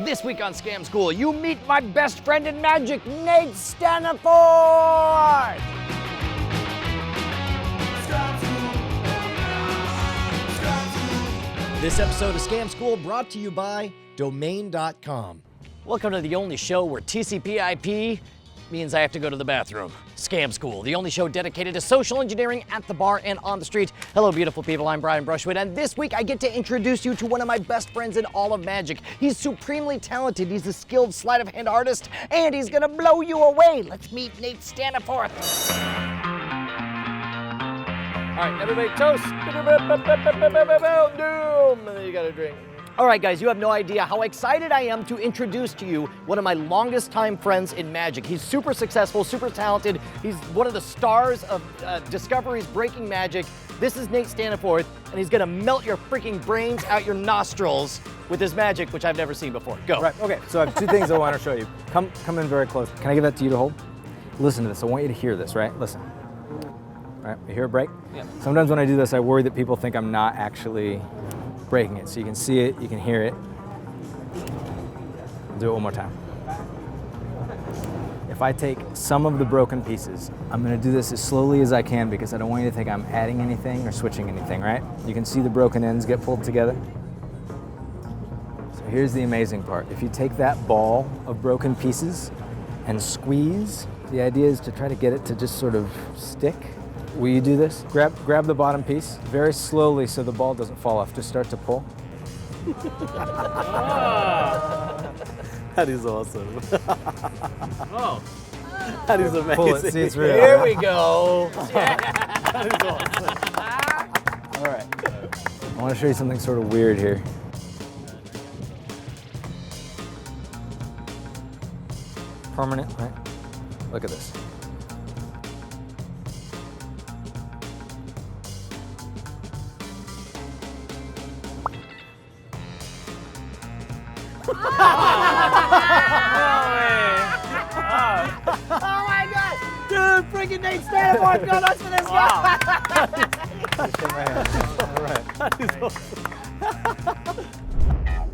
This week on Scam School, you meet my best friend in magic, Nate Staniford! This episode of Scam School brought to you by Domain.com. Welcome to the only show where TCP/IP means I have to go to the bathroom. Scam School, the only show dedicated to social engineering at the bar and on the street. Hello, beautiful people, I'm Brushwood, and this week I get to introduce you to one of my best friends in all of magic. He's supremely talented, he's a skilled sleight of hand artist, and he's gonna blow you away. Let's meet Nate Staniford. All right, everybody toast. Doom. And then you gotta drink. All right, guys, you have no idea how excited I am to introduce to you one of my longest time friends in magic. He's super successful, super talented. He's one of the stars of Discovery's Breaking Magic. This is Nate Staniford, and he's gonna melt your freaking brains out your nostrils with his magic, which I've never seen before. Go. Right, okay, so I have two things I want to show you. Come in very close. Can I give that to you to hold? Listen to this, I want you to hear this, right? Listen. All right, you hear a break? Yeah. Sometimes when I do this, I worry that people think I'm not actually breaking it. So you can see it, you can hear it. I'll do it one more time. If I take some of the broken pieces, I'm gonna do this as slowly as I can because I don't want you to think I'm adding anything or switching anything, right? You can see the broken ends get pulled together. So here's the amazing part. If you take that ball of broken pieces and squeeze, the idea is to try to get it to just sort of stick. Will you do this? Grab the bottom piece very slowly so the ball doesn't fall off. Just start to pull. That is awesome. Oh. That is amazing. Pull it, see it's real. Here we go. That is awesome. All right. I want to show you something sort of weird here. Permanent, right? Look at this. Oh my God! Dude, freaking Nate Staniford got us for this guy!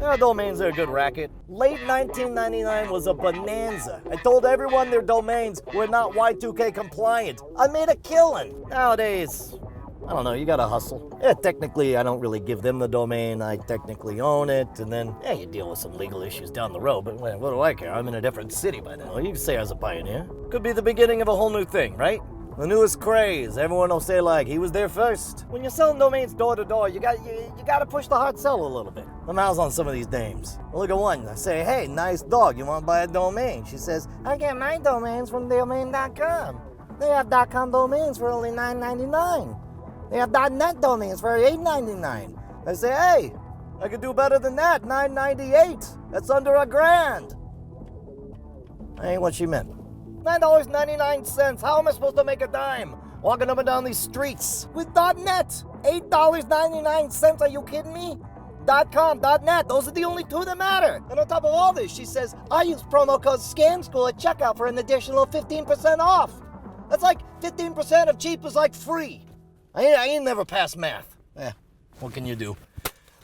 All right. Domains are a good racket. Late 1999 was a bonanza. I told everyone their domains were not Y2K compliant. I made a killing. Nowadays, I don't know, you gotta hustle. Yeah, technically, I don't really give them the domain. I technically own it, and then, yeah, you deal with some legal issues down the road, but what do I care? I'm in a different city by now. You can say I was a pioneer. Could be the beginning of a whole new thing, right? The newest craze. Everyone will say, like, he was there first. When you're selling domains door to door, you gotta push the hard sell a little bit. I'm out on some of these dames. I look at one, I say, hey, nice dog, you wanna buy a domain? She says, I get my domains from domain.com. They have .com domains for only $9.99. They have .net domains for $8.99. I say, hey, I could do better than that, $9.98. That's under $1,000. That ain't what she meant. $9.99. How am I supposed to make a dime? Walking up and down these streets with .net. $8.99. Are you kidding me? .com, .net, those are the only two that matter. And on top of all this, she says, I use promo code SCAMSCHOOL at checkout for an additional 15% off. That's like 15% of cheap is like free. I ain't never passed math. What can you do?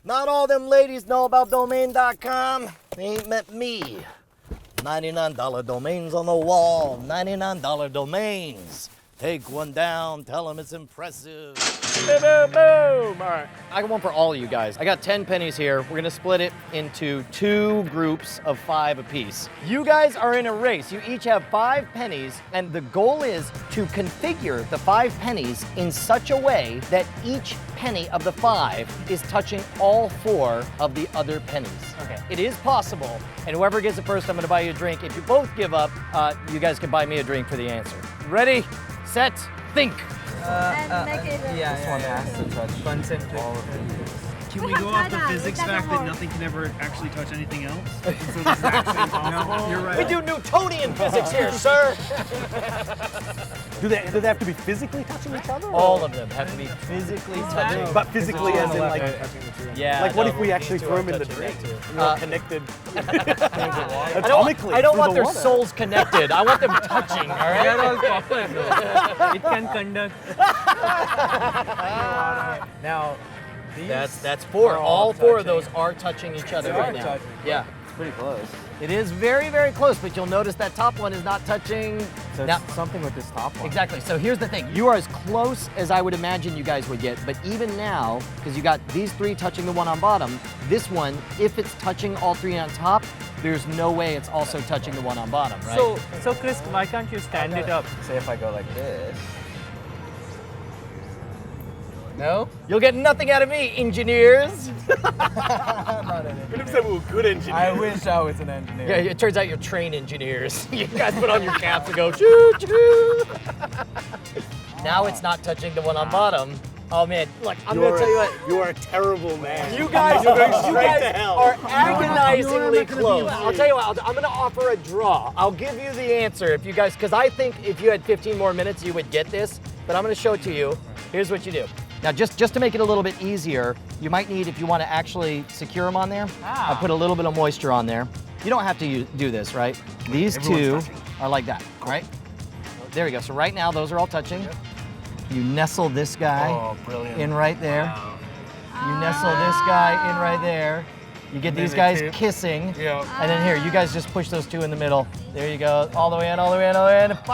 Not all them ladies know about domain.com. They ain't met me. $99 domains on the wall. $99 domains. Take one down, tell them it's impressive. Boom, boom, boom. All right. I got one for all of you guys. I got 10 pennies here. We're gonna split it into 2 groups of 5 apiece. You guys are in a race. You each have 5 pennies, and the goal is to configure the 5 pennies in such a way that each penny of the 5 is touching all 4 of the other pennies. Okay. It is possible, and whoever gets it first, I'm gonna buy you a drink. If you both give up, you guys can buy me a drink for the answer. Ready, set, think. And make it Concentrate. Can we go off the physics fact that nothing can ever actually touch anything else? So this is actually impossible? You're right. We do Newtonian physics here, sir. Do they have to be physically touching each other? All of them have to be physically touching. But physically as in like, yeah. like what if we actually throw them in the drink? We're connected atomically. I don't want through their the water. souls connected. I want them touching, all right? They're all copper though. It can conduct. Now, That's 4. All 4 of those are touching each other right now. Yeah. pretty close. It is very, very close, but you'll notice that top one is not touching. So Now- it's something with this top one. Exactly. So here's the thing. You are as close as I would imagine you guys would get, but even now, because you got these three touching the one on bottom, this one, if it's touching all three on top, there's no way it's also touching the one on bottom, right? So Chris, why can't you stand it up? Say if I go like this. No? You'll get nothing out of me, engineers. Good engineer. I wish I was an engineer. Yeah, it turns out you're train engineers. You guys put on your caps and go, shoo, shoo. Now it's not touching the one on bottom. Oh man, look, I'm gonna tell you what. You are a terrible man. You guys, You're going straight to hell. are agonizingly close. I'll tell you what, I'm gonna offer a draw. I'll give you the answer if you guys, because I think if you had 15 more minutes, you would get this, but I'm gonna show it to you. Here's what you do. Now, just to make it a little bit easier, you might need, if you want to actually secure them on there, I put a little bit of moisture on there. You don't have to do this, right? These two are like that, right? There we go. So right now, those are all touching. You nestle this guy in right there. You nestle this guy in right there. You get these guys kissing. Yeah. And then here, you guys just push those two in the middle. There you go. All the way in, all the way in, all the way in. 5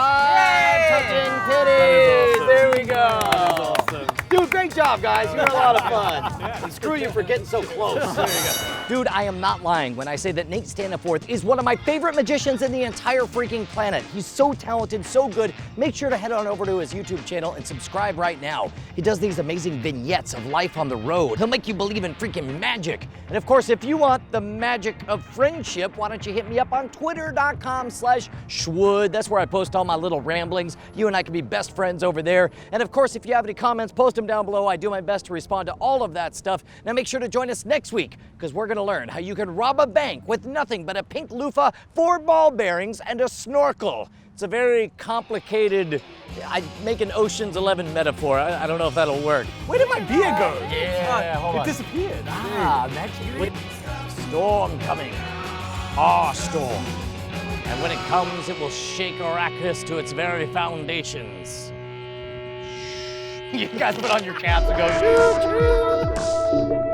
touching kitties. awesome. There we go. Awesome. Dude, great job, guys. You had a lot of fun. And screw you for getting so close. There you go. Dude, I am not lying when I say that Nate Staniforth is one of my favorite magicians in the entire freaking planet. He's so talented, so good. Make sure to head on over to his YouTube channel and subscribe right now. He does these amazing vignettes of life on the road. He'll make you believe in freaking magic. And of course, if you want the magic of friendship, why don't you hit me up on twitter.com/Schwood. That's where I post all my little ramblings. You and I can be best friends over there. And of course, if you have any comments, post them down below. I do my best to respond to all of that stuff. Now make sure to join us next week, because we're gonna learn how you can rob a bank with nothing but a pink loofah, 4 ball bearings, and a snorkel. It's a very complicated, I'd make an Ocean's 11 metaphor. I don't know if that'll work. Where did my beer go? Yeah, hold It on. disappeared. Magic. Storm coming. Ah, storm. And when it comes, it will shake Arrakis to its very foundations. You guys put on your caps and go, shoo, shoo.